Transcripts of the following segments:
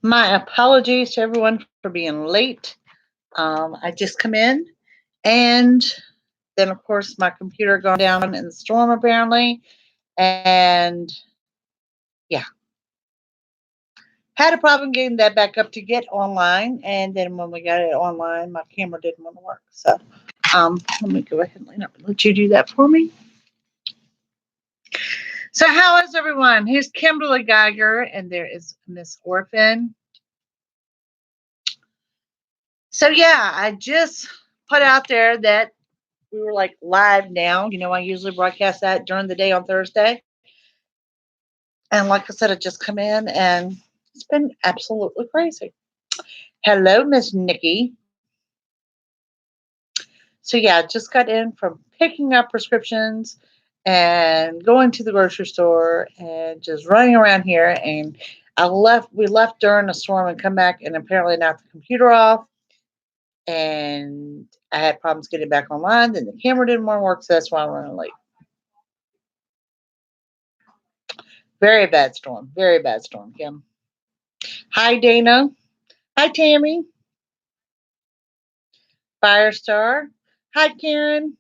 My apologies to everyone for being late. I just come in, and then of course my computer gone down in the storm apparently, and yeah, had a problem getting that back up to get online, and then when we got it online, my camera didn't want to work. So, let me go ahead and let you do that for me. So, how is everyone? Here's Kimberly Geiger, and there is Miss Orphan. So, yeah, I just put out there that we were like live now. I usually broadcast that during the day on Thursday. And like I said, I just come in and it's been absolutely crazy. Hello, Miss Nikki. So yeah, just got in from picking up prescriptions and going to the grocery store and just running around here. And we left during a storm and come back and apparently knocked the computer off. And I had problems getting back online. Then the camera didn't want to work, so that's why I'm running late. Very bad storm. Very bad storm, Kim. Hi, Dana. Hi, Tammy. Firestar. Hi, Karen.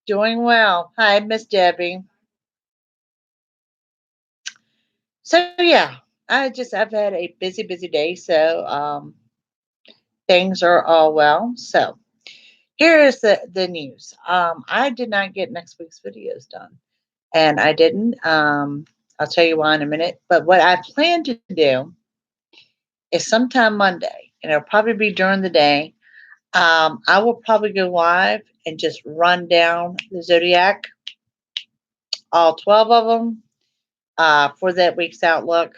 Doing well. Hi, Miss Debbie. So yeah, I've had a busy day. So things are all well. So here is the news. I did not get next week's videos done, and I didn't. I'll tell you why in a minute. But what I plan to do is sometime Monday, and it'll probably be during the day. I will probably go live and just run down the zodiac, all 12 of them, for that week's outlook.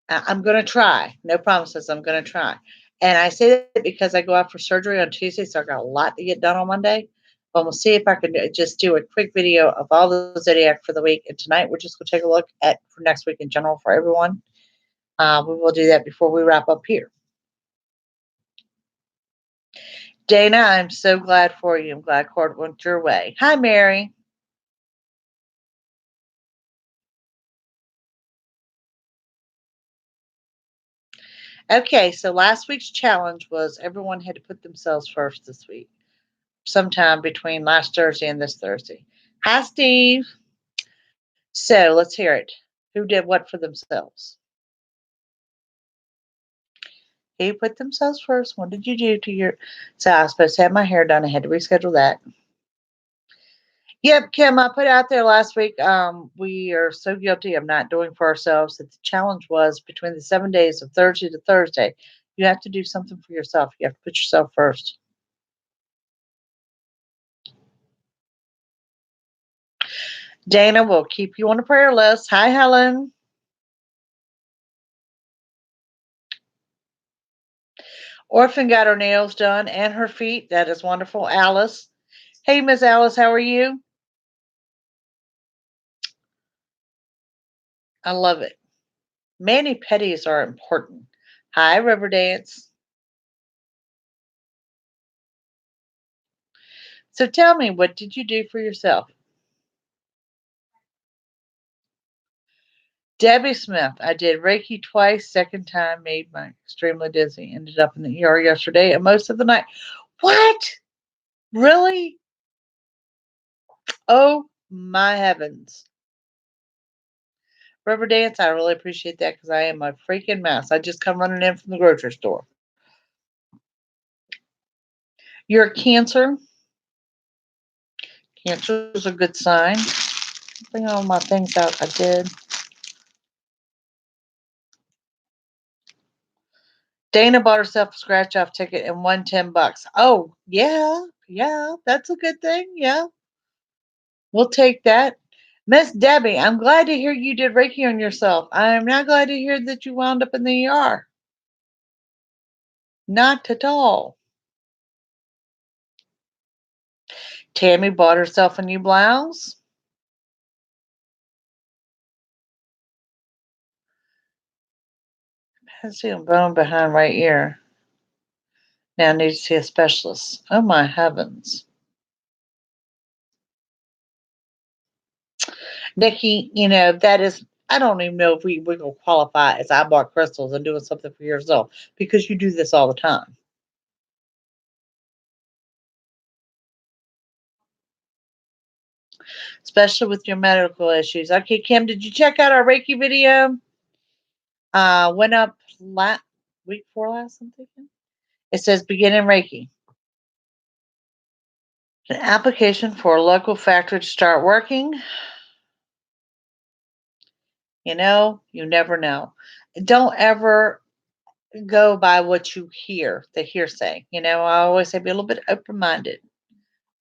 I'm going to try. No promises. I'm going to try. And I say that because I go out for surgery on Tuesday, so I got a lot to get done on Monday. But we'll see if I can just do a quick video of all the zodiac for the week. And tonight we're just going to take a look at for next week in general for everyone. We will do that before we wrap up here. Dana, I'm so glad for you. I'm glad court went your way. Hi, Mary. Okay, so last week's challenge was everyone had to put themselves first this week, sometime between last Thursday and this Thursday. Hi, Steve. So let's hear it. Who did what for themselves? Who put themselves first? What did you do to your? So I was supposed to have my hair done. I had to reschedule that. Yep, Kim, I put out there last week. We are so guilty of not doing for ourselves that the challenge was between the 7 days of Thursday to Thursday. You have to do something for yourself. You have to put yourself first. Dana will keep you on the prayer list. Hi, Helen. Orphan got her nails done and her feet. That is wonderful. Alice. Hey, Miss Alice, how are you? I love it. Mani pedis are important. Hi, Riverdance. So tell me, what did you do for yourself? Debbie Smith. I did Reiki twice. Second time made me extremely dizzy. Ended up in the ER yesterday and most of the night. What? Really? Oh my heavens. Riverdance, I really appreciate that because I am a freaking mess. I just come running in from the grocery store. You're a Cancer. Cancer is a good sign. Bring all my things out I did. Dana bought herself a scratch off ticket and won $10. Oh, yeah, that's a good thing. Yeah, we'll take that. Miss Debbie, I'm glad to hear you did Reiki on yourself. I am not glad to hear that you wound up in the ER. Not at all. Tammy bought herself a new blouse. I see a bone behind right ear. Now I need to see a specialist. Oh my heavens. Nikki, that is I don't even know if we will qualify as I bought crystals and doing something for yourself because you do this all the time, especially with your medical issues. Okay, Kim, did you check out our Reiki video? Went up week four last, I'm thinking. It says beginning Reiki. An application for a local factory to start working. You never know. Don't ever go by what you hear, the hearsay. I always say be a little bit open minded,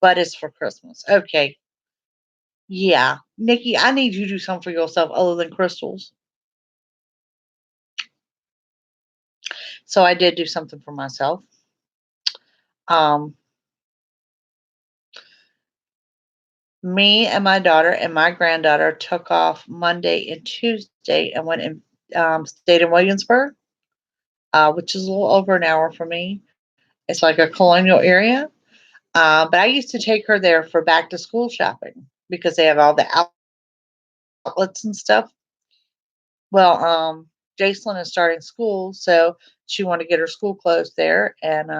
but it's for Christmas. Okay. Yeah. Nikki, I need you to do something for yourself other than crystals. So I did do something for myself. Um, Me and my daughter and my granddaughter took off Monday and Tuesday and went and stayed in Williamsburg, which is a little over an hour from me. It's like a colonial area. But I used to take her there for back to school shopping because they have all the outlets and stuff. Well, Jacelyn is starting school, so she wanted to get her school clothes there, and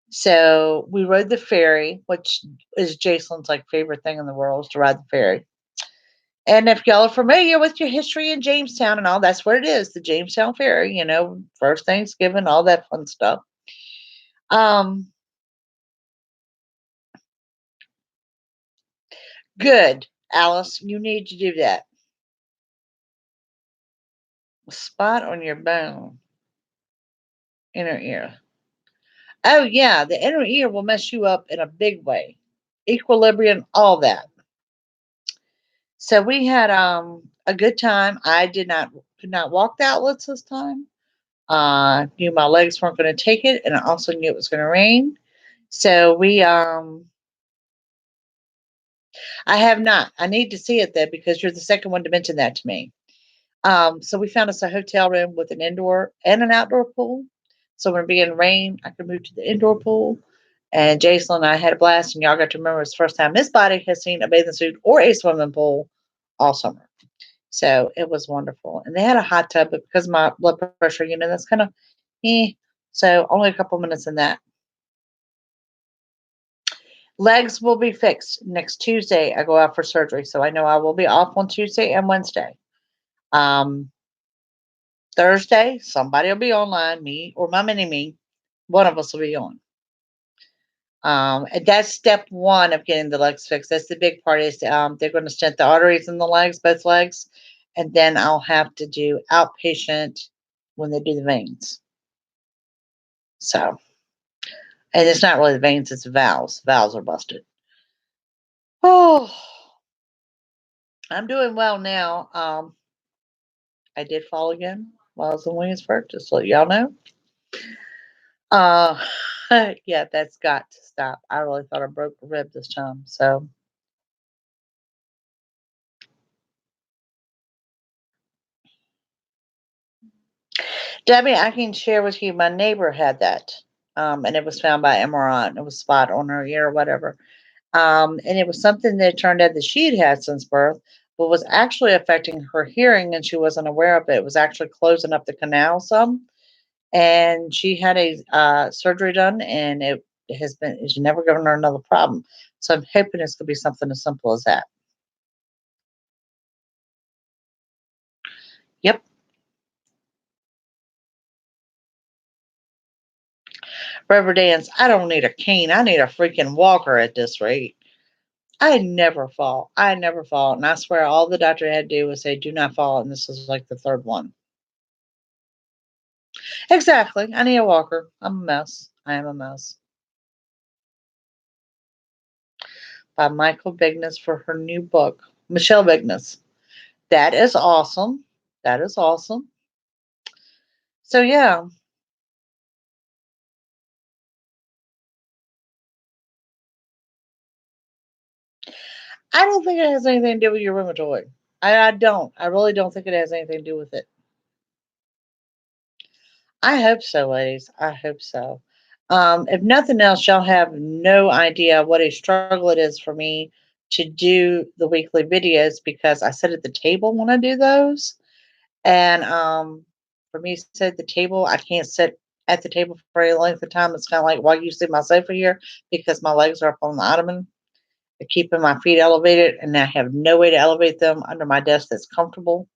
so we rode the ferry, which is Jacelyn's like favorite thing in the world is to ride the ferry. And if y'all are familiar with your history in Jamestown and all, that's what it is, the Jamestown Ferry, first Thanksgiving, all that fun stuff. Um, Good, Alice. You need to do that. Spot on your bone, inner ear. Oh yeah, the inner ear will mess you up in a big way. Equilibrium, all that. So we had a good time. I could not walk the outlets this time. Knew my legs weren't going to take it, and I also knew it was going to rain. So I have not. I need to see it though because you're the second one to mention that to me. So we found us a hotel room with an indoor and an outdoor pool. So when it began to rain, I could move to the indoor pool. And Jason and I had a blast, and y'all got to remember it's the first time this body has seen a bathing suit or a swimming pool all summer. So it was wonderful. And they had a hot tub, but because of my blood pressure, that's kind of eh. So only a couple minutes in that. Legs will be fixed next Tuesday. I go out for surgery, so I know I will be off on Tuesday and Wednesday. Um, Thursday, somebody will be online, me or my mini me. One of us will be on. And that's step one of getting the legs fixed. That's the big part is they're going to stent the arteries in the legs, both legs, and then I'll have to do outpatient when they do the veins. So, and it's not really the veins; it's the valves. Valves are busted. Oh, I'm doing well now. I did fall again while I was in Williamsburg, just so y'all know. Uh, yeah, that's got to stop. I really thought I broke a rib this time. So, Debbie, I can share with you. My neighbor had that, and it was found by MRI. And it was spot on her ear or whatever. And it was something that turned out that she had since birth, but was actually affecting her hearing, and she wasn't aware of it. It was actually closing up the canal some, and she had a surgery done, and it's never given her another problem. So I'm hoping it's going to be something as simple as that. Yep. Rubber dance. I don't need a cane. I need a freaking walker at this rate. I never fall. I never fall. And I swear all the doctor had to do was say, do not fall. And this is like the third one. Exactly. I need a walker. I'm a mess. I am a mess. By Michael Bigness for her new book. Michelle Bigness. That is awesome. That is awesome. So yeah, I don't think it has anything to do with your rheumatoid. I don't. I really don't think it has anything to do with it. I hope so, ladies. I hope so. If nothing else, y'all have no idea what a struggle it is for me to do the weekly videos because I sit at the table when I do those. And for me, to sit at the table, I can't sit at the table for any length of time. It's kind of like why you see my sofa here because my legs are up on the ottoman, keeping my feet elevated, and I have no way to elevate them under my desk that's comfortable.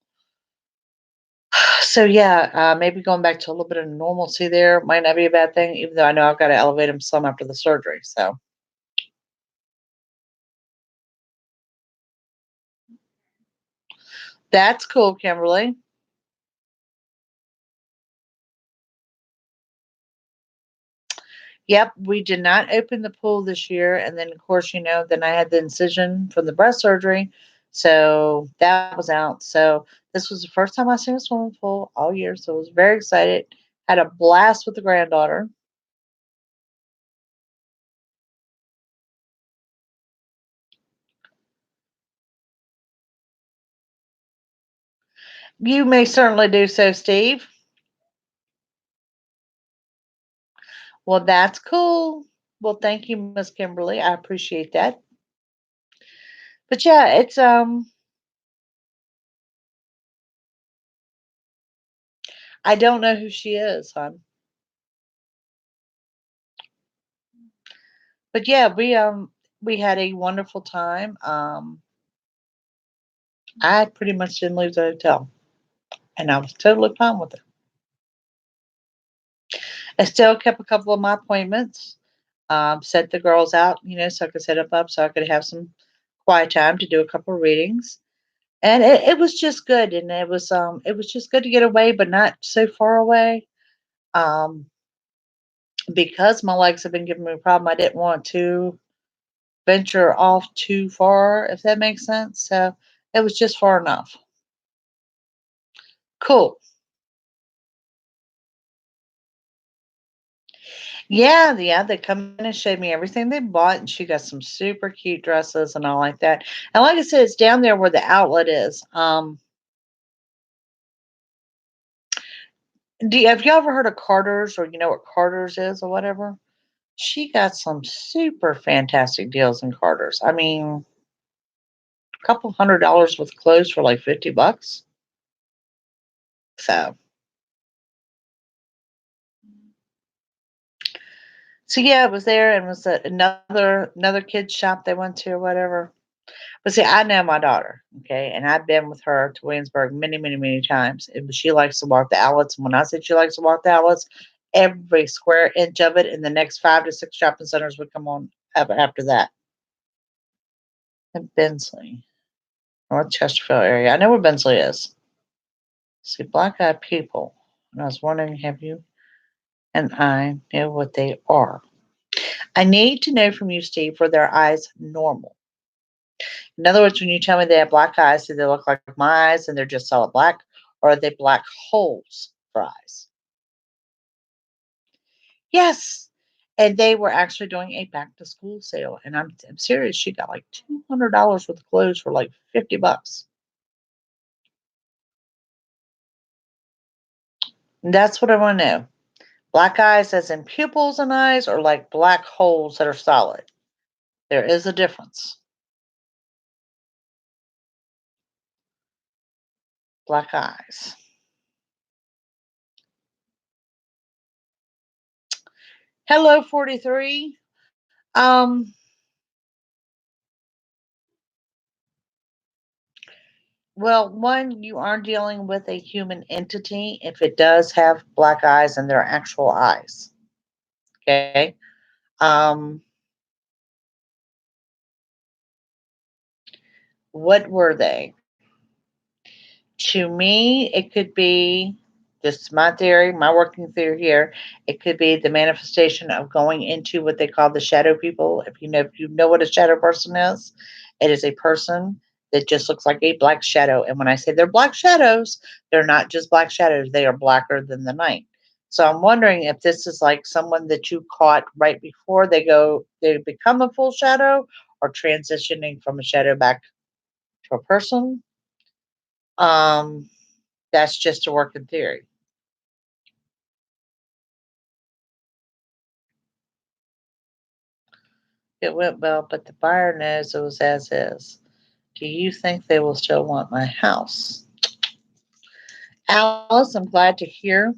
So yeah, maybe going back to a little bit of normalcy there might not be a bad thing, even though I know I've got to elevate them some after the surgery. So that's cool, Kimberly. Yep, we did not open the pool this year, and then of course, then I had the incision from the breast surgery, so that was out. So this was the first time I seen a swimming pool all year, so I was very excited. Had a blast with the granddaughter. You may certainly do so, Steve. Well, that's cool. Well, thank you, Miss Kimberly. I appreciate that. But yeah, I don't know who she is, hon. But yeah, we had a wonderful time. I pretty much didn't leave the hotel, and I was totally fine with it. I still kept a couple of my appointments. Set the girls out, so I could set up so I could have some quiet time to do a couple of readings. And it was just good, and it was just good to get away, but not so far away. Um, because my legs have been giving me a problem, I didn't want to venture off too far, if that makes sense. So it was just far enough. Cool. Yeah, yeah, they come in and showed me everything they bought, and she got some super cute dresses and all like that. And like I said, it's down there where the outlet is. Have you ever heard of Carter's, or you know what Carter's is or whatever? She got some super fantastic deals in Carter's. I mean, a couple $100 with clothes for like $50. So, so yeah, it was there, and was another kid's shop they went to or whatever. But see, I know my daughter, okay, and I've been with her to Williamsburg many, many, many times. And she likes to walk the outlets. And when I said she likes to walk the outlets, every square inch of it in the next 5 to 6 shopping centers would come on after that. In Bensley, North Chesterfield area. I know where Bensley is. See, black eyed people. And I was wondering, have you and I know what they are? I need to know from you, Steve, were their eyes normal? In other words, when you tell me they have black eyes, do they look like my eyes and they're just solid black, or are they black holes for eyes? Yes. And they were actually doing a back to school sale. And I'm serious. She got like $200 worth of clothes for like $50. And that's what I want to know. Black eyes, as in pupils and eyes, or like black holes that are solid? There is a difference. Black eyes. Hello, 43. Um, well, one, you are dealing with a human entity if it does have black eyes and they're actual eyes. Okay. Um, what were they? To me, it could be, this is my theory, my working theory here. It could be the manifestation of going into what they call the shadow people. If you know what a shadow person is, it is a person that just looks like a black shadow. And when I say they're black shadows, they're not just black shadows, they are blacker than the night. So I'm wondering if this is like someone that you caught right before they become a full shadow, or transitioning from a shadow back to a person. Um, that's just a working theory. It went well, but the buyer knows it was as is. Do you think they will still want my house? Alice, I'm glad to hear.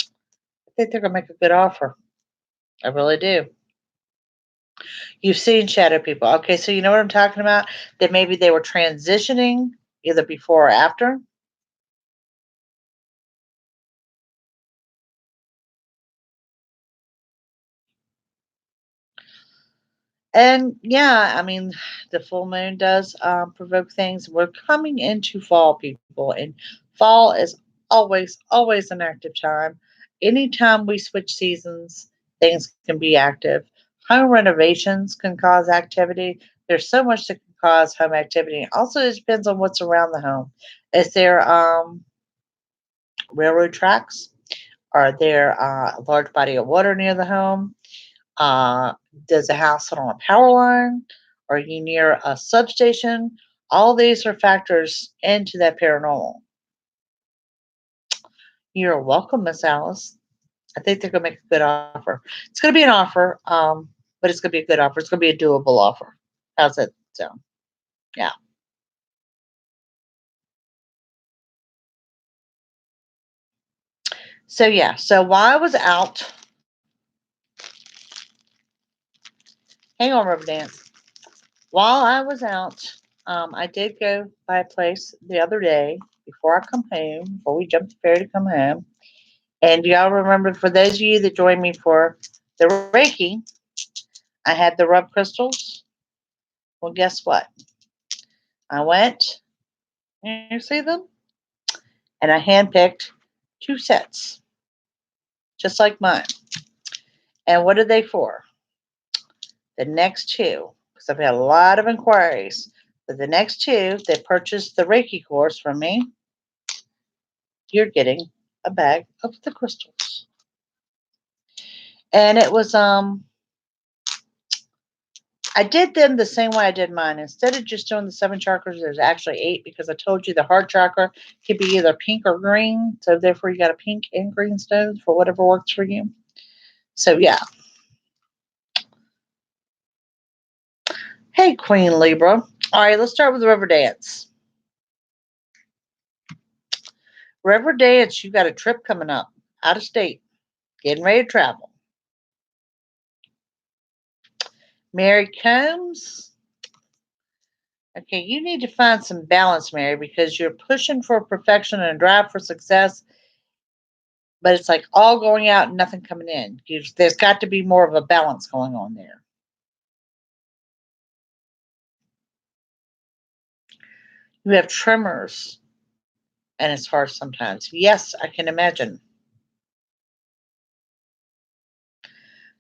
I think they're going to make a good offer. I really do. You've seen shadow people. Okay, so you know what I'm talking about? That maybe they were transitioning either before or after. And yeah, I mean, the full moon does provoke things. We're coming into fall, people, and fall is always an active time. Anytime we switch seasons, things can be active. Home renovations can cause activity. There's so much that can cause home activity. Also, it depends on what's around the home. Is there railroad tracks? Are there a large body of water near the home? Uh, does the house sit on a power line? Are you near a substation? All these are factors into that paranormal. You're welcome, Miss Alice. I think they're going to make a good offer. It's going to be an offer, but it's going to be a good offer. It's going to be a doable offer. How's that sound? Yeah. So yeah. So while I was out, hang on, Rubber Dance. While I was out, I did go by a place the other day before I come home, before we jumped the ferry to come home. And do y'all remember, for those of you that joined me for the Reiki, I had the rub crystals. Well, guess what? I went, you see them? And I handpicked two sets, just like mine. And what are they for? The next two, because I've had a lot of inquiries. But the next two that purchased the Reiki course from me, you're getting a bag of the crystals. And it was I did them the same way I did mine. Instead of just doing the seven chakras, there's actually eight, because I told you the heart chakra could be either pink or green. So therefore, you got a pink and green stones for whatever works for you. So yeah. Hey, Queen Libra. All right, let's start with River Dance. River Dance, you got a trip coming up out of state, getting ready to travel. Mary Combs. Okay, you need to find some balance, Mary, because you're pushing for perfection and drive for success, but it's like all going out and nothing coming in. There's got to be more of a balance going on there. You have tremors and it's hard sometimes. Yes, I can imagine.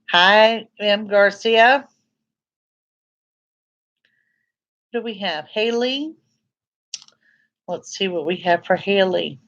Hi, M. Garcia. What do we have? Haley. Let's see what we have for Haley.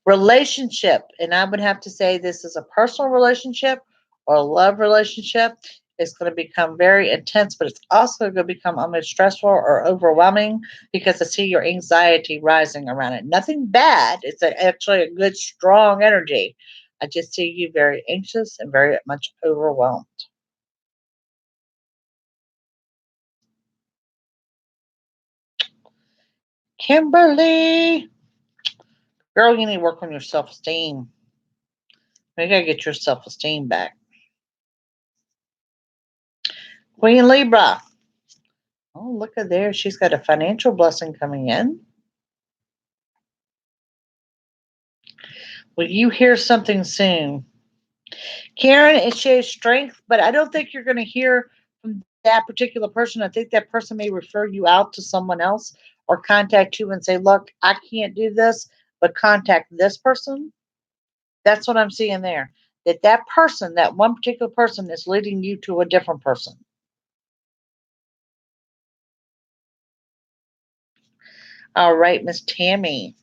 Relationship. And I would have to say this is a personal relationship or a love relationship. It's going to become very intense, but it's also going to become almost stressful or overwhelming, because I see your anxiety rising around it. Nothing bad. It's actually a good, strong energy. I just see you very anxious and very much overwhelmed. Kimberly, girl, you need to work on your self esteem. You got to get your self esteem back. Queen Libra. Oh, look at there. She's got a financial blessing coming in. Will you hear something soon? Karen, it shows strength, but I don't think you're going to hear from that particular person. I think that person may refer you out to someone else or contact you and say, look, I can't do this, but contact this person. That's what I'm seeing there. That person, that one particular person, is leading you to a different person. All right, Miss Tammy.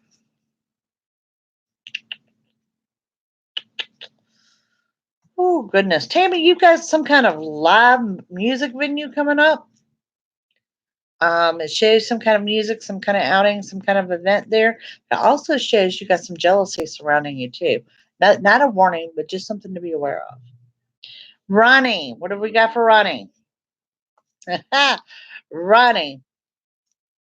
Oh, goodness. Tammy, you got some kind of live music venue coming up? It shows some kind of music, some kind of outing, some kind of event there. It also shows you got some jealousy surrounding you too. Not a warning, but just something to be aware of. Ronnie, what have we got for Ronnie? Ronnie,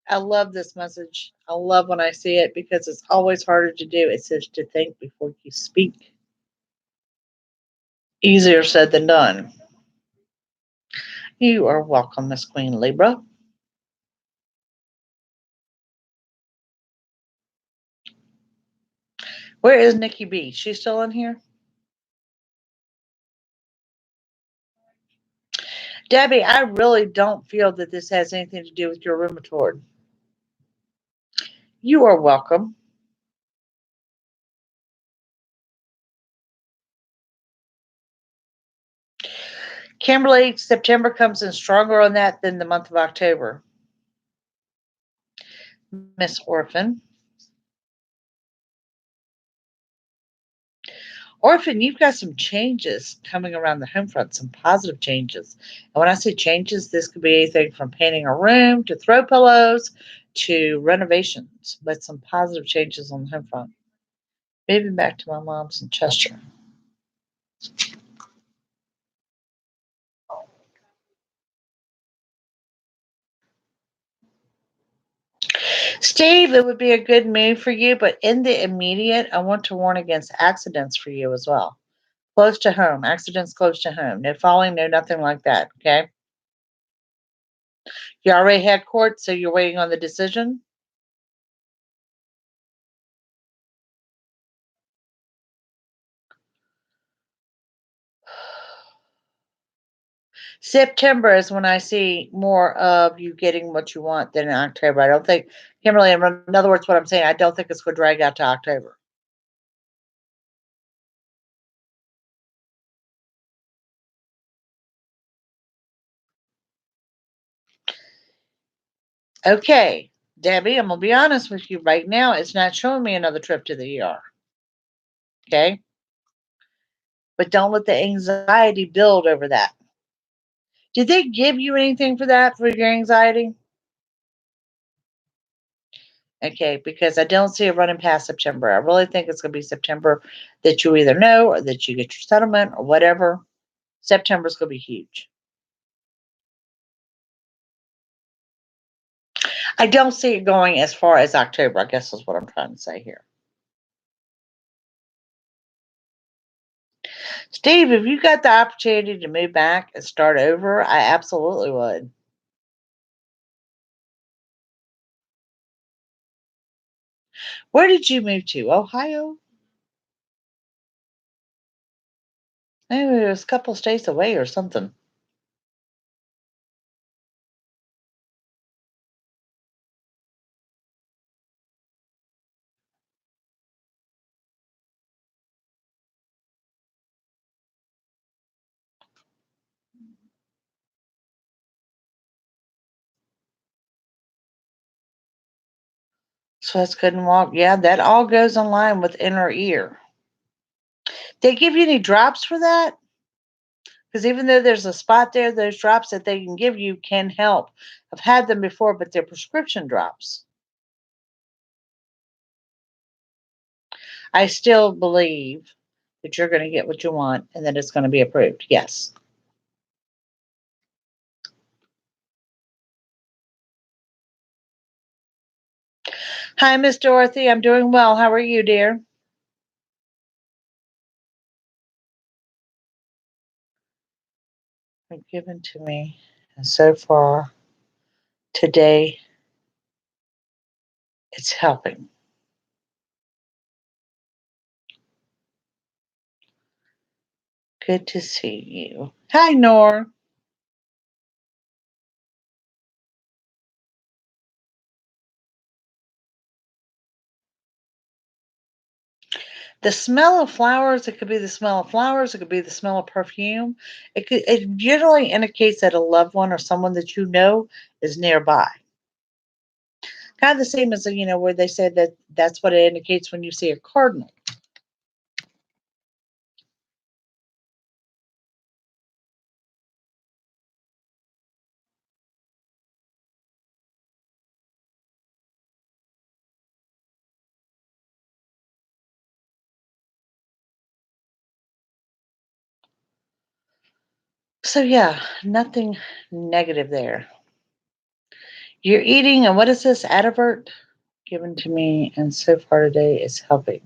I love this message. I love when I see it because it's always harder to do. It says to think before you speak. Easier said than done. You are welcome, Miss Queen Libra. Where is Nikki B? She's still in here? Debbie, I really don't feel that this has anything to do with your rheumatoid. You are welcome. Kimberly, September comes in stronger on that than the month of October. Miss Orphan. Orphan, you've got some changes coming around the home front, some positive changes. And when I say changes, this could be anything from painting a room to throw pillows to renovations, but some positive changes on the home front. Moving back to my mom's in Chester. Steve, it would be a good move for you, but in the immediate, I want to warn against accidents for you as well. Close to home, accidents close to home. No falling, no nothing like that. Okay. You already had court, so you're waiting on the decision. September is when I see more of you getting what you want than in October. I don't think, Kimberly, in other words, what I'm saying, I don't think it's going to drag out to October. Okay, Debbie, I'm going to be honest with you right now. It's not showing me another trip to the ER. Okay. But don't let the anxiety build over that. Did they give you anything for that, for your anxiety? Okay, because I don't see it running past September. I really think it's going to be September that you either know or that you get your settlement or whatever. September's going to be huge. I don't see it going as far as October, I guess is what I'm trying to say here. Steve, if you got the opportunity to move back and start over, I absolutely would. Where did you move to? Ohio? Maybe it was a couple states away or something. So that's good and walk. Yeah, that all goes in line with inner ear. They give you any drops for that? Because even though there's a spot there, those drops that they can give you can help. I've had them before, but they're prescription drops. I still believe that you're going to get what you want and that it's going to be approved. Yes. Hi, Miss Dorothy. I'm doing well. How are you, dear? Been given to me. And so far today, it's helping. Good to see you. Hi, Nor. The smell of flowers, it could be the smell of flowers, it could be the smell of perfume. It generally indicates that a loved one or someone that you know is nearby. Kind of the same as where they said that that's what it indicates when you see a cardinal. So yeah, nothing negative there. You're eating, and what is this? Advert given to me, and so far today is helping.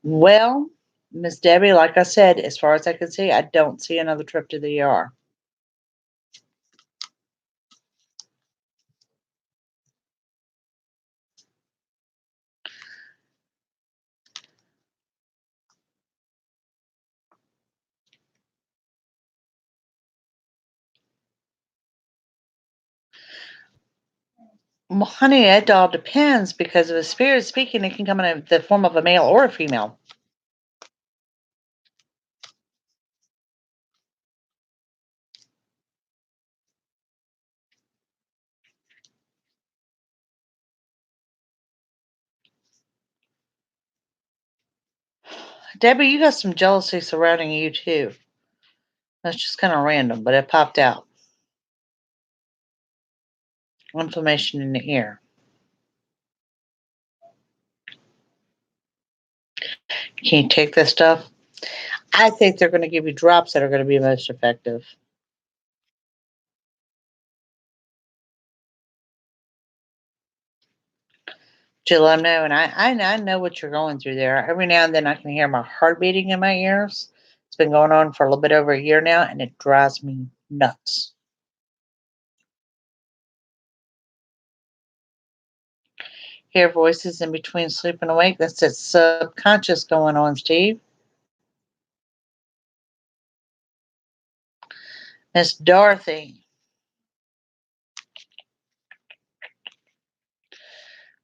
Well, Miss Debbie, like I said, as far as I can see, I don't see another trip to the ER. Well, honey, it all depends because if a spirit speaking, it can come in the form of a male or a female. Debbie, you got some jealousy surrounding you too. That's just kind of random, but it popped out. Inflammation in the ear. Can you take this stuff? I think they're going to give you drops that are going to be most effective. To let them know, and I know what you're going through there. Every now and then I can hear my heart beating in my ears. It's been going on for a little bit over a year now, and it drives me nuts. Hear voices in between sleep and awake. That's that subconscious going on, Steve. Miss Dorothy.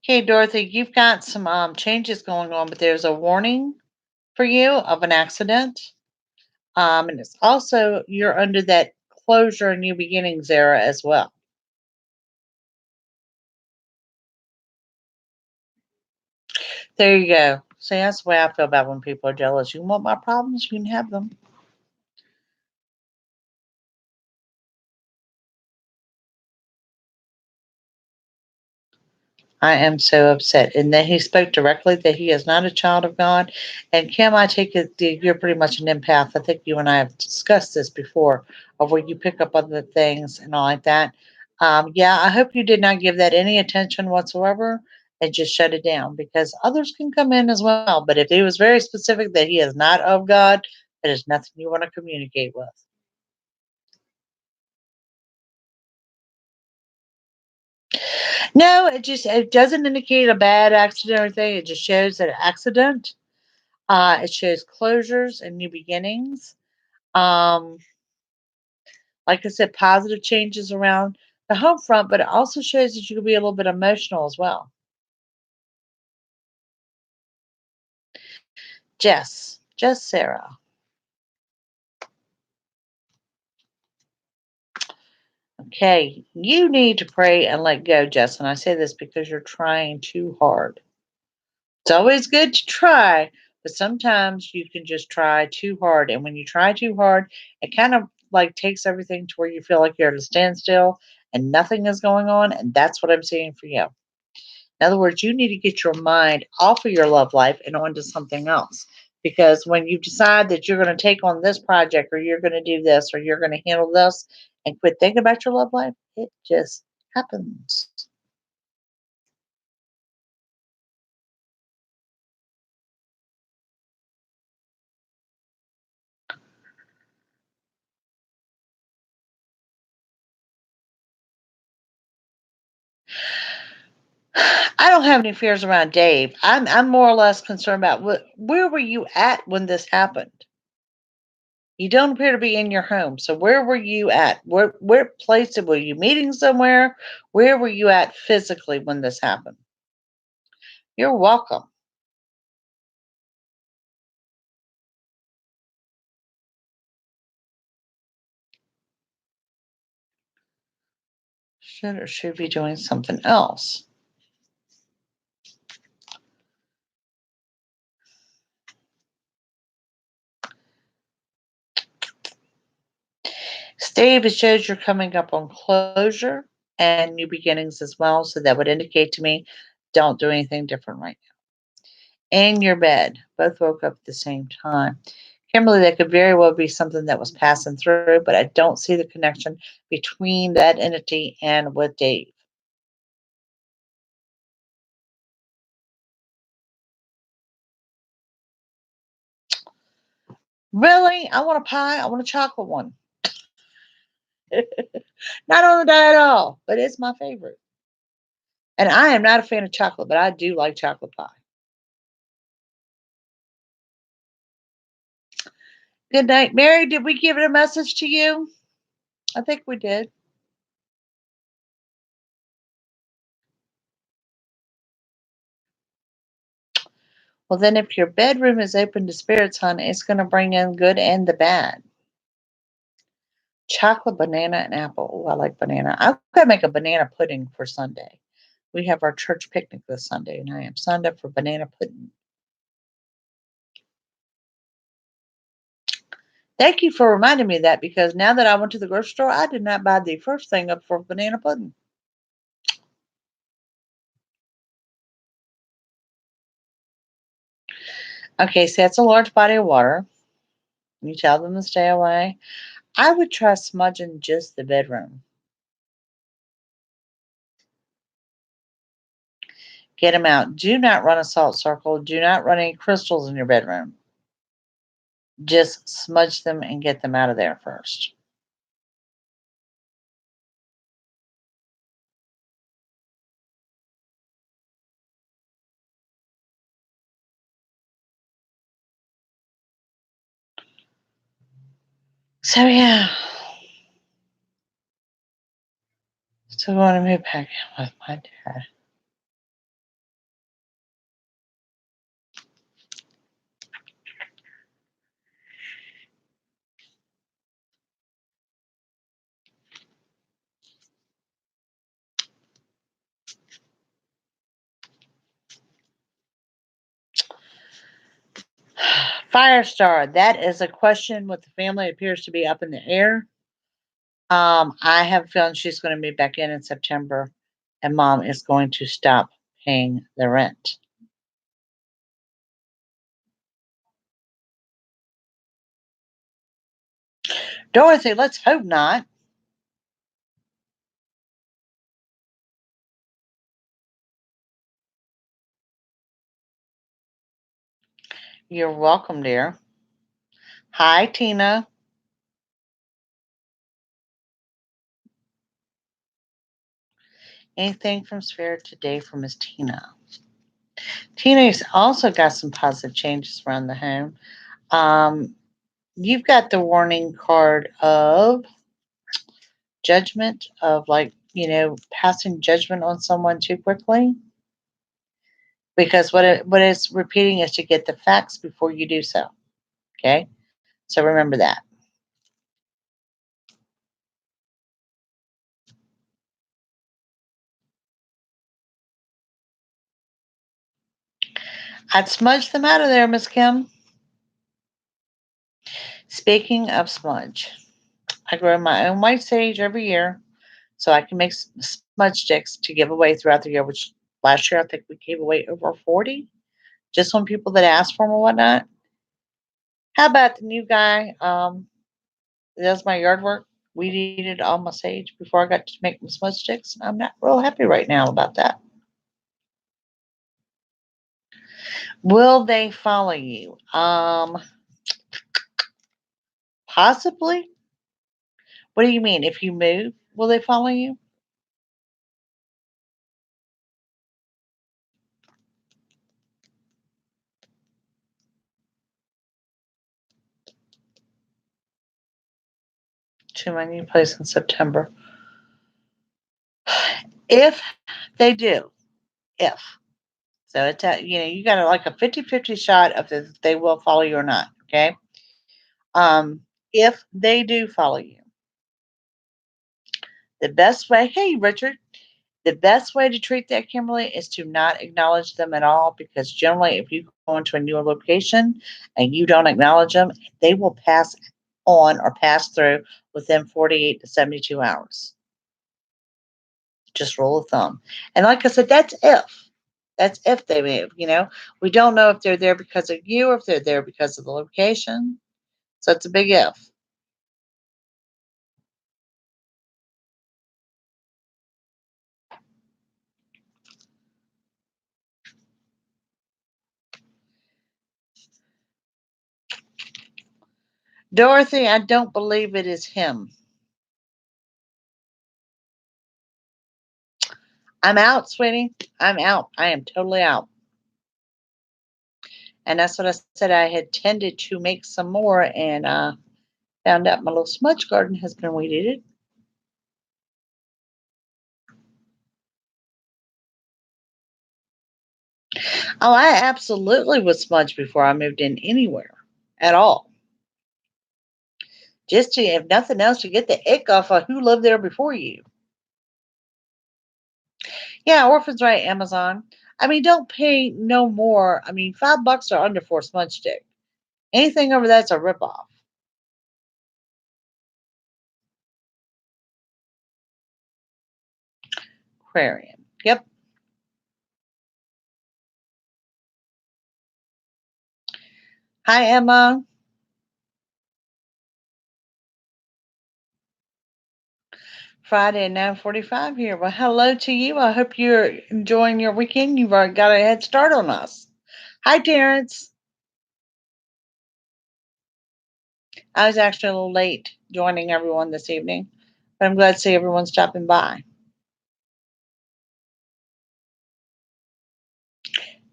Okay, Dorothy, you've got some changes going on, but there's a warning for you of an accident. And it's also, you're under that closure and new beginnings era as well. There you go. See, that's the way I feel about when people are jealous. You want my problems, you can have them. I am so upset. And then he spoke directly that he is not a child of God. And Kim, I take it that you're pretty much an empath. I think you and I have discussed this before, of where you pick up other things and all like that. Yeah, I hope you did not give that any attention whatsoever and just shut it down because others can come in as well. But if he was very specific that he is not of God, that is nothing you want to communicate with. No, it doesn't indicate a bad accident or anything. It just shows that an accident. It shows closures and new beginnings. Um, like I said, positive changes around the home front, but it also shows that you can be a little bit emotional as well. Jess Sarah. Okay, you need to pray and let go, Jess. And I say this because you're trying too hard. It's always good to try, but sometimes you can just try too hard. And when you try too hard, it kind of like takes everything to where you feel like you're at a standstill and nothing is going on. And that's what I'm seeing for you. In other words, you need to get your mind off of your love life and onto something else. Because when you decide that you're going to take on this project or you're going to do this or you're going to handle this and quit thinking about your love life, it just happens. I don't have any fears around Dave. I'm more or less concerned about where were you at when this happened? You don't appear to be in your home. So where were you at? Where place were you meeting somewhere? Where were you at physically when this happened? You're welcome. Should be doing something else. Steve, it shows you're coming up on closure and new beginnings as well. So that would indicate to me don't do anything different right now. in your bed. Both woke up at the same time. Kimberly, that could very well be something that was passing through, but I don't see the connection between that entity and with Dave. Really? I want a pie. I want a chocolate one. Not on the diet at all, but it's my favorite. And I am not a fan of chocolate, but I do like chocolate pie. Good night, Mary. Did we give it a message to you? I think we did. Well, then, if your bedroom is open to spirits, hon, it's going to bring in good and the bad. Chocolate, banana, and apple. Oh, I like banana. I'm going to make a banana pudding for Sunday. We have our church picnic this Sunday, and I am signed up for banana pudding. Thank you for reminding me of that because now that I went to the grocery store, I did not buy the first thing up for banana pudding. Okay, so that's a large body of water. You tell them to stay away. I would try smudging just the bedroom. Get them out. Do not run a salt circle. Do not run any crystals in your bedroom. Just smudge them and get them out of there first. So yeah. So I want to move back in with my dad. Firestar, that is a question with the family. It appears to be up in the air. I have a feeling she's going to move back in September, and mom is going to stop paying the rent. Dorothy, let's hope not. You're welcome, dear. Hi, Tina. Anything from Spirit today for Miss Tina? Tina's also got some positive changes around the home. Um, you've got the warning card of judgment, of like, passing judgment on someone too quickly. Because what it's repeating is to get the facts before you do so. Okay? So remember that. I'd smudge them out of there, Miss Kim. Speaking of smudge, I grow my own white sage every year so I can make smudge sticks to give away throughout the year, which last year I think we gave away over 40 just on people that asked for them or whatnot. How about the new guy that does my yard work? We needed all my sage before I got to make my smudge sticks. I'm not real happy right now about that. Will they follow you? Possibly. What do you mean? If you move, will they follow you? To my new place in September. If they do, if. So it's you got like a 50-50 shot of if they will follow you or not. Okay. Um, if they do follow you, the best way, hey Richard, the best way to treat that, Kimberly, is to not acknowledge them at all because generally if you go into a newer location and you don't acknowledge them, they will pass on or pass through within 48 to 72 hours. Just rule of thumb. And like I said, that's if. That's if they move, We don't know if they're there because of you or if they're there because of the location. So it's a big if. Dorothy, I don't believe it is him. I'm out, sweetie. I'm out. I am totally out. And that's what I said. I had tended to make some more and found out my little smudge garden has been weeded. Oh, I absolutely was smudged before I moved in anywhere at all. Just to, if nothing else, to get the ick off of who lived there before you. Yeah, Orphans right, Amazon. I mean, don't pay no more. I mean, $5 or under for a smudge stick. Anything over that's a ripoff. Aquarium. Yep. Hi, Emma. Friday at 9:45 here. Well, hello to you. I hope you're enjoying your weekend. You've already got a head start on us. Hi, Terrence. I was actually a little late joining everyone this evening, but I'm glad to see everyone stopping by.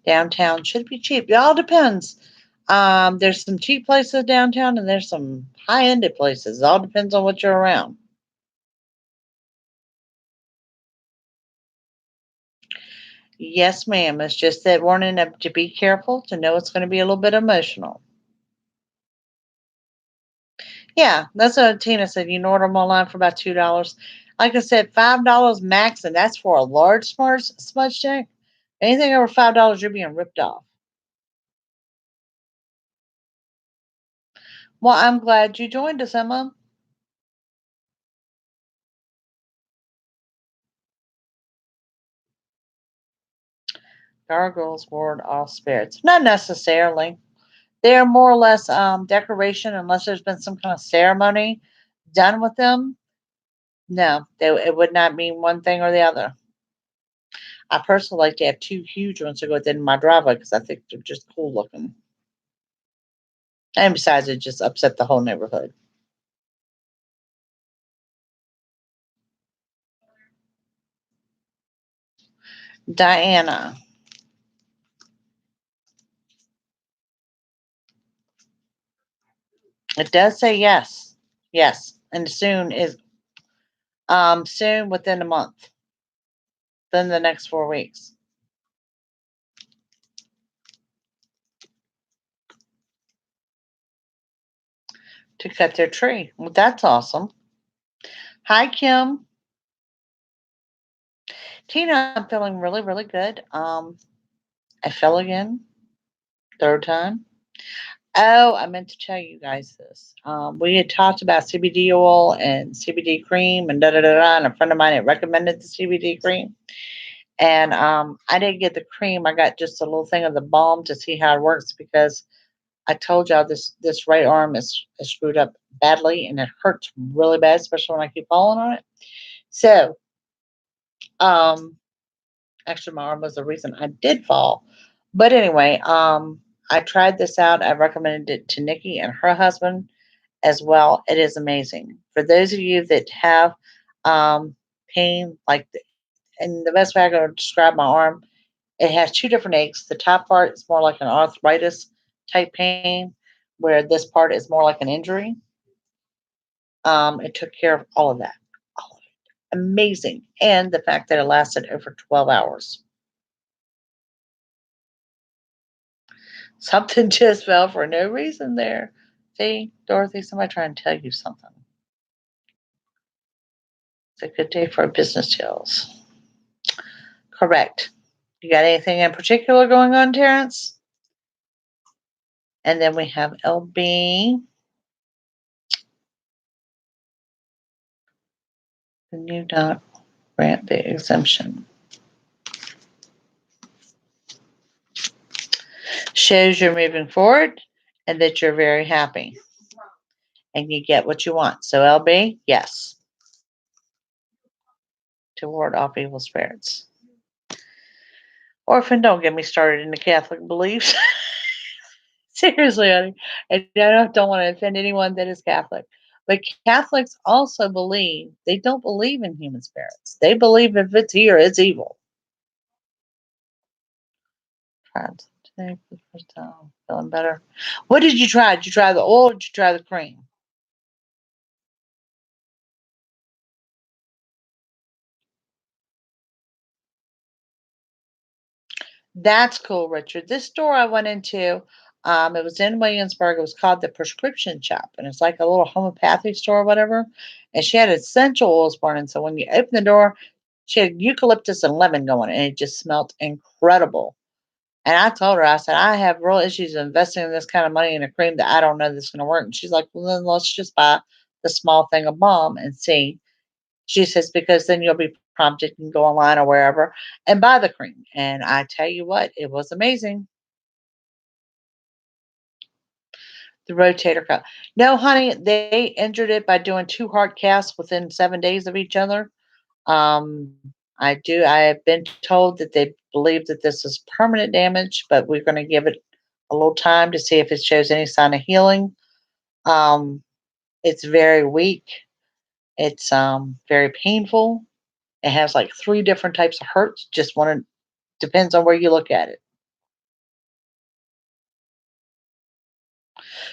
Downtown should be cheap. It all depends. There's some cheap places downtown, and there's some high-ended places. It all depends on what you're around. Yes, ma'am. It's just that warning to be careful, to know it's going to be a little bit emotional. Yeah, that's what Tina said. You can order them online for about $2. Like I said, $5 max, and that's for a large smudge stick. Anything over $5, you're being ripped off. Well, I'm glad you joined us, Emma. Gargoyles ward off spirits. Not necessarily. They're more or less decoration, unless there's been some kind of ceremony done with them. No, it would not mean one thing or the other. I personally like to have two huge ones to go within my driveway because I think they're just cool looking. And besides, it just upset the whole neighborhood. Diana. It does say yes. Yes. And soon is soon within a month. Then the next 4 weeks. To cut their tree. Well, that's awesome. Hi, Kim. Tina, I'm feeling really, really good. I fell again, third time. Oh, I meant to tell you guys this. We had talked about CBD oil and CBD cream and da da da da. And a friend of mine had recommended the CBD cream. And I didn't get the cream. I got just a little thing of the balm to see how it works because I told y'all this right arm is screwed up badly and it hurts really bad, especially when I keep falling on it. So, um, actually, my arm was the reason I did fall. But anyway, I tried this out. I recommended it to Nikki and her husband as well. It is amazing. For those of you that have pain, and the best way I can describe my arm, it has two different aches. The top part is more like an arthritis type pain, where this part is more like an injury. It took care of all of that. All of it. Amazing. And the fact that it lasted over 12 hours. Something just fell for no reason there. See, Dorothy, somebody trying to tell you something. It's a good day for business deals. Correct. You got anything in particular going on, Terrence? And then we have LB, the new dot grant the exemption. shows you're moving forward and that you're very happy and you get what you want. So, LB, yes, to ward off evil spirits. Orphan, don't get me started in the Catholic beliefs. Seriously, honey. And I don't want to offend anyone that is Catholic. But Catholics also believe, they don't believe in human spirits. They believe if it's here, it's evil. Tried today for the first time. Feeling better. What did you try? Did you try the oil or did you try the cream? That's cool, Richard. This store I went into, it was in Williamsburg. It was called the Prescription Shop, and it's like a little homeopathy store or whatever. And she had essential oils burning. So when you open the door, she had eucalyptus and lemon going, and it just smelled incredible. And I told her, I said, I have real issues investing in this kind of money in a cream that I don't know that's going to work. And she's like, well, then let's just buy the small thing of balm and see. She says, because then you'll be prompted and go online or wherever and buy the cream. And I tell you what, it was amazing. The rotator cuff. No, honey, they injured it by doing two hard casts within 7 days of each other. Um, I have been told that they believe that this is permanent damage, but we're going to give it a little time to see if it shows any sign of healing. Um, it's very weak. It's very painful. It has like three different types of hurts. Just one depends on where you look at it.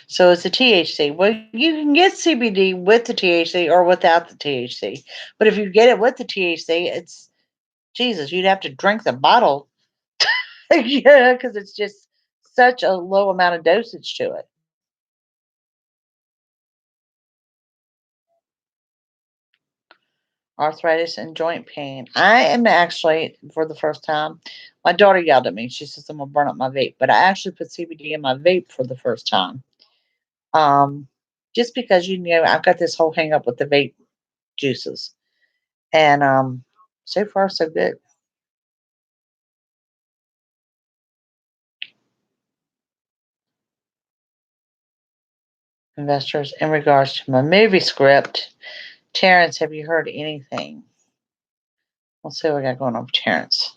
So it's a THC. Well, you can get CBD with the THC or without the THC. But if you get it with the THC, it's Jesus, you'd have to drink the bottle. Yeah, because it's just such a low amount of dosage to it. Arthritis and joint pain. I am actually, for the first time, my daughter yelled at me. She says I'm gonna burn up my vape, but I actually put CBD in my vape for the first time. Um, just because I've got this whole hang up with the vape juices. And so far so good. Investors in regards to my movie script. Terrence, have you heard anything? Let's see what we got going on with Terrence.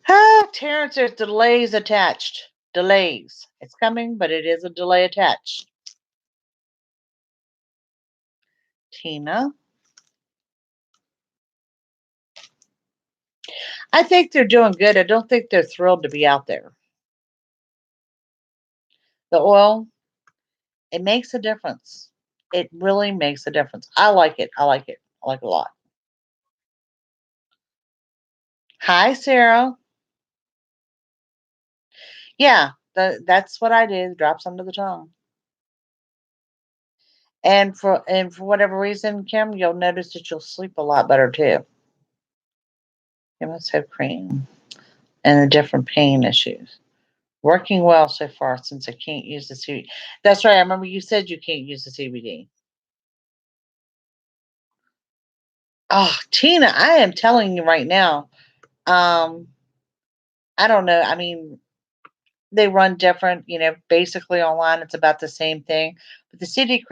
Ah, Terrence, there's delays attached. Delays. It's coming, but it is a delay attached. Tina. I think they're doing good. I don't think they're thrilled to be out there. The oil, it makes a difference. It really makes a difference. I like it. I like it. I like it a lot. Hi, Sarah. Yeah, that's what I do. Drops under the tongue. And for whatever reason, Kim, you'll notice that you'll sleep a lot better too. You must have cream and the different pain issues. Working well so far since I can't use the CBD. That's right. I remember you said you can't use the CBD. Oh, Tina, I am telling you right now. Um, I don't know. I mean, they run different. Basically online, it's about the same thing. But the CBD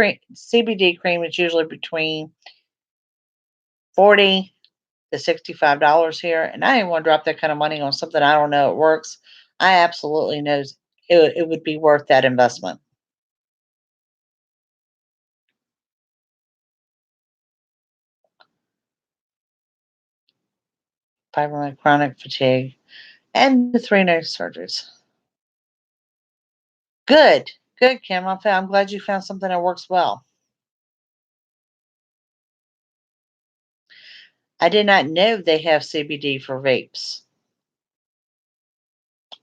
cream is usually between 40 to $65 here, and I didn't want to drop that kind of money on something I don't know it works. I absolutely know it would be worth that investment. Fibromyalgia, chronic fatigue, and the three nose surgeries. Good, good, Kim. I'm glad you found something that works well. I did not know they have CBD for vapes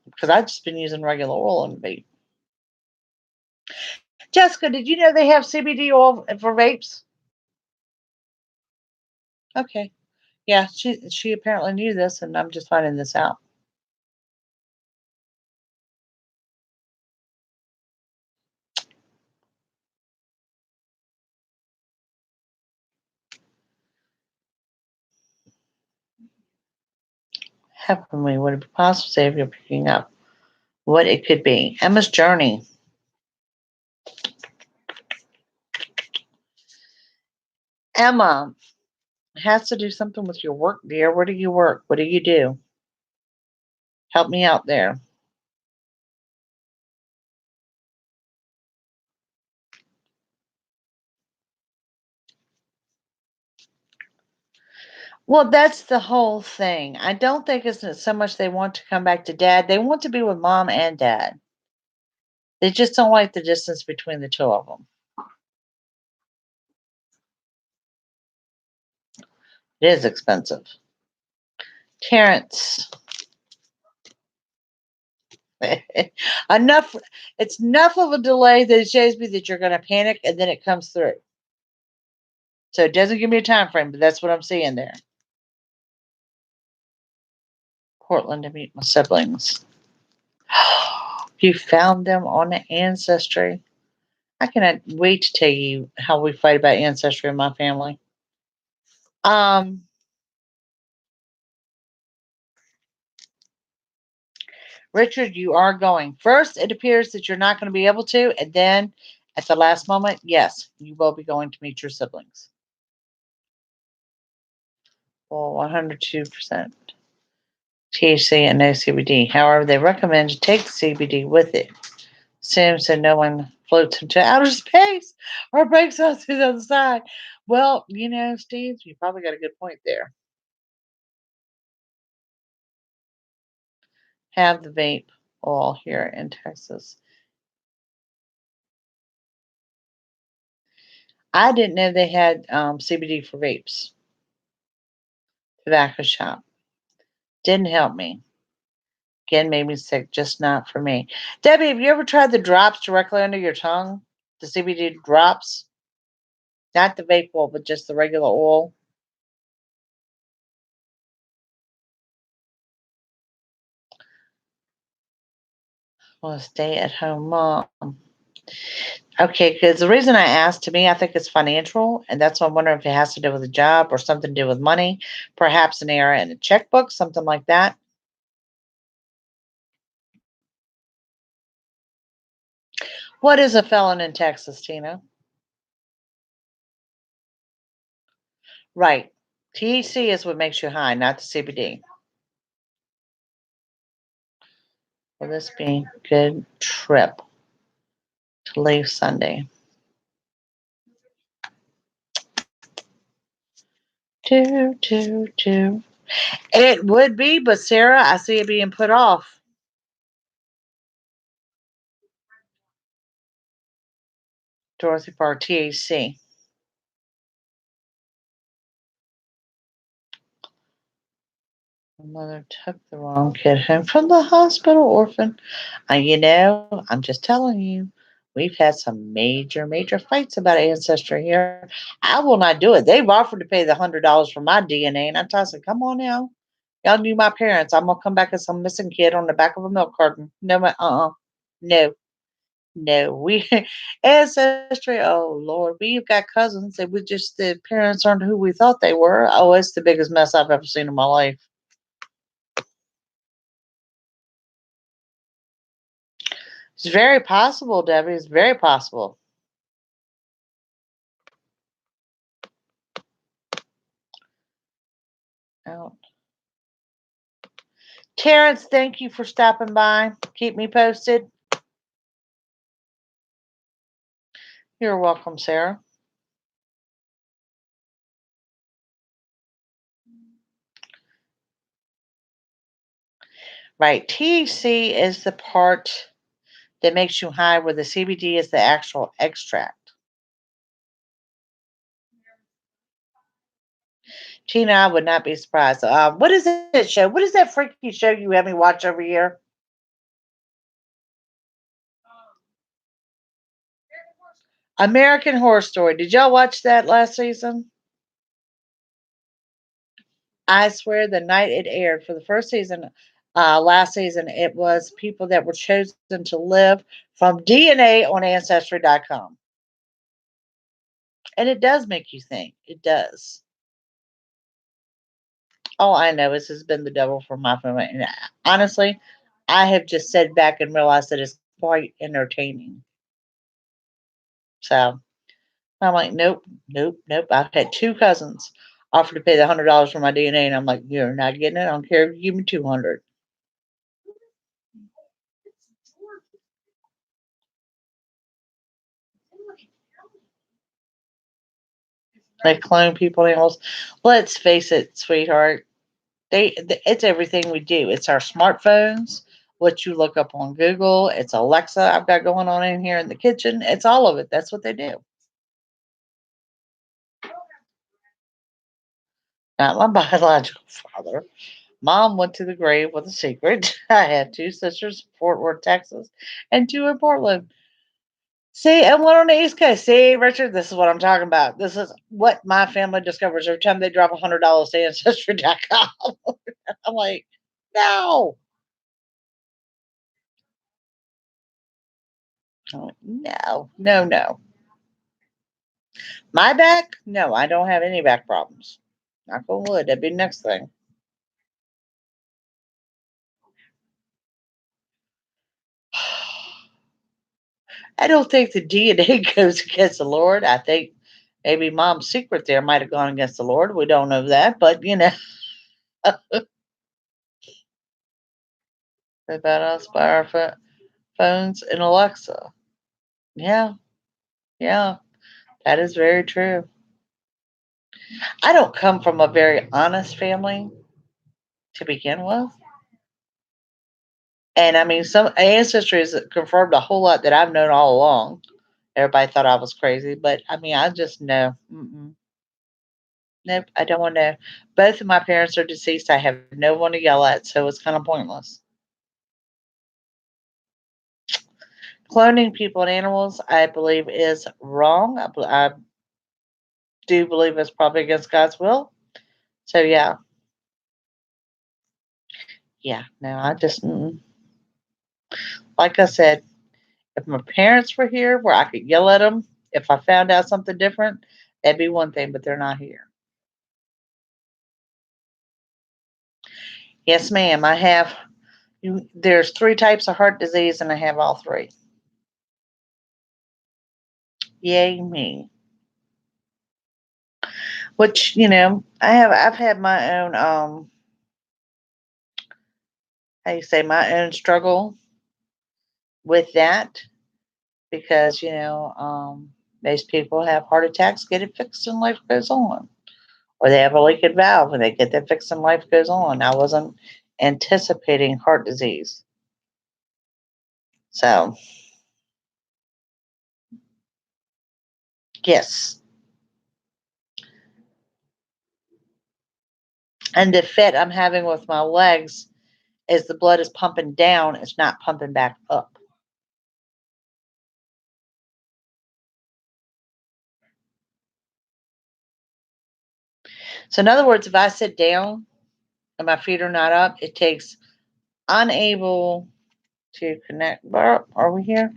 because I've just been using regular oil in vape. Jessica, did you know they have CBD oil for vapes? Okay. Yeah, she apparently knew this, and I'm just finding this out. Heavenly, would it be possible to say if you're picking up what it could be? Emma's journey. Emma, it has to do something with your work, dear. Where do you work? What do you do? Help me out there. Well, that's the whole thing. I don't think it's so much they want to come back to dad. They want to be with mom and dad. They just don't like the distance between the two of them. It is expensive. Terrence, enough. It's enough of a delay that it shows me that you're going to panic and then it comes through. So it doesn't give me a time frame, but that's what I'm seeing there. Portland to meet my siblings. You found them on the Ancestry. I cannot wait to tell you how we fight about Ancestry in my family. Um, Richard, you are going. First, it appears that you're not going to be able to, and then at the last moment, yes, you will be going to meet your siblings. Well, 102% THC and no CBD. However, they recommend you take the CBD with it. Assume so no one floats into outer space or breaks out to the other side. Well, Steve, you probably got a good point there. Have the vape all here in Texas. I didn't know they had CBD for vapes. Tobacco shop. Didn't help me. Again, made me sick, just not for me. Debbie, have you ever tried the drops directly under your tongue? The CBD drops? Not the vape oil, but just the regular oil. Well, a stay at home mom. Okay, because the reason I asked, to me, I think it's financial, and that's why I'm wondering if it has to do with a job or something to do with money, perhaps an error in a checkbook, something like that. What is a felon in Texas, Tina? Right. THC is what makes you high, not the CBD. Will this be a good trip to leave Sunday? Do. It would be, but Sarah, I see it being put off. Dorothy Park, THC. My mother took the wrong kid home from the hospital, orphan. I'm just telling you, we've had some major, major fights about ancestry here. I will not do it. They've offered to pay the $100 for my DNA, and I'm tossing, come on now. Y'all knew my parents. I'm gonna come back as some missing kid on the back of a milk carton. No, no, no. We ancestry. Oh Lord, we've got cousins that we just the parents aren't who we thought they were. Oh, it's the biggest mess I've ever seen in my life. It's very possible, Debbie. It's very possible. Oh. Terrence, thank you for stopping by. Keep me posted. You're welcome, Sarah. Right. THC is the part that makes you high, where the CBD is the actual extract. Tina, I would not be surprised. What is that show? What is that freaky show you have me watch every year? American Horror Story. Did y'all watch that last season? I swear, the night it aired for the first season, last season, it was people that were chosen to live from DNA on Ancestry.com. And it does make you think. It does. All I know is it's been the devil for my family. And honestly, I have just sat back and realized that it's quite entertaining. So I'm like, nope, nope, nope. I've had two cousins offer to pay the $100 for my DNA, and I'm like, you're not getting it. I don't care if you give me 200. They clone people, animals. Let's face it, sweetheart. It's everything we do. It's our smartphones, what you look up on Google. It's Alexa I've got going on in here in the kitchen. It's all of it. That's what they do. Not my biological father. Mom went to the grave with a secret. I had two sisters in Fort Worth, Texas, and two in Portland. See, and one on the East Coast. See, Richard, this is what I'm talking about. This is what my family discovers every time they drop $100 to Ancestry.com. I'm like, no, no, no, no. My back? No, I don't have any back problems. Knock on wood. That'd be the next thing. I don't think the DNA goes against the Lord. I think maybe mom's secret there might have gone against the Lord. We don't know that, but about us by our phones and Alexa. Yeah, yeah, that is very true. I don't come from a very honest family to begin with. And I mean, some ancestry has confirmed a whole lot that I've known all along. Everybody thought I was crazy, but I mean, I just know. Nope, I don't want to. Both of my parents are deceased. I have no one to yell at, so it's kind of pointless. Cloning people and animals, I believe, is wrong. I do believe it's probably against God's will. So yeah, yeah. No, I just like I said, if my parents were here, where I could yell at them, if I found out something different, that'd be one thing. But they're not here. Yes, ma'am. I have. There's three types of heart disease, and I have all three. Yay me! Which I've had my own how you say, my own struggle with that because most people have heart attacks, get it fixed, and life goes on, or they have a leaking valve and they get that fixed and life goes on. I wasn't anticipating heart disease, so yes. And the fit I'm having with my legs is the blood is pumping down, it's not pumping back up. So in other words, if I sit down and my feet are not up, it takes unable to connect. Are we here?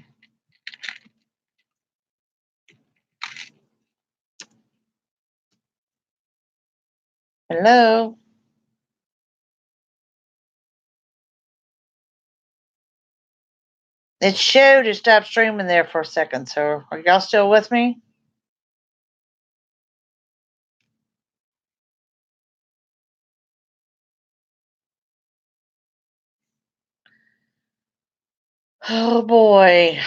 Hello? It showed it stopped streaming there for a second. So are y'all still with me? Oh boy.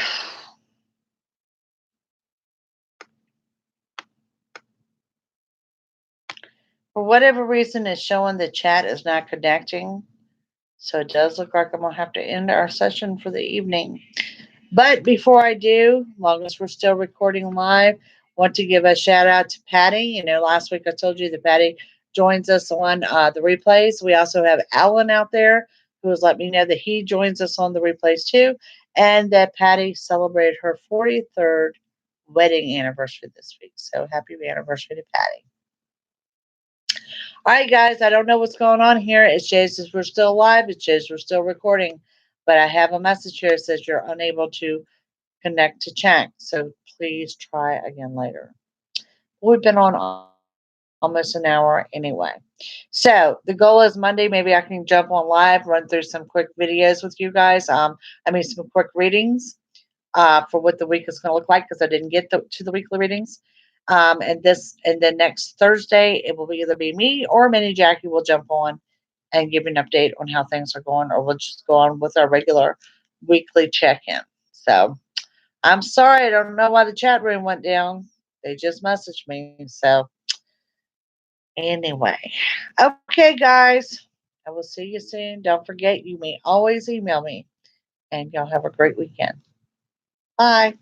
For whatever reason, it's showing the chat is not connecting. So it does look like I'm going to have to end our session for the evening. But before I do, long as we're still recording live, want to give a shout out to Patty. Last week I told you that Patty joins us on the replays. We also have Alan out there who has let me know that he joins us on the replays too, and that Patty celebrated her 43rd wedding anniversary this week. So happy anniversary to Patty. All right, guys, I don't know what's going on here. It shows us we're still live. It shows we're still recording. But I have a message here that says you're unable to connect to chat. So please try again later. We've been on almost an hour anyway. So the goal is Monday. Maybe I can jump on live, run through some quick videos with you guys. Some quick readings for what the week is going to look like because I didn't get to the weekly readings. And then next Thursday it will either be me or Minnie Jackie will jump on and give an update on how things are going, or we'll just go on with our regular weekly check-in. So I'm sorry, I don't know why the chat room went down. They just messaged me. So anyway, okay, guys, I will see you soon. Don't forget, you may always email me, and y'all have a great weekend. Bye.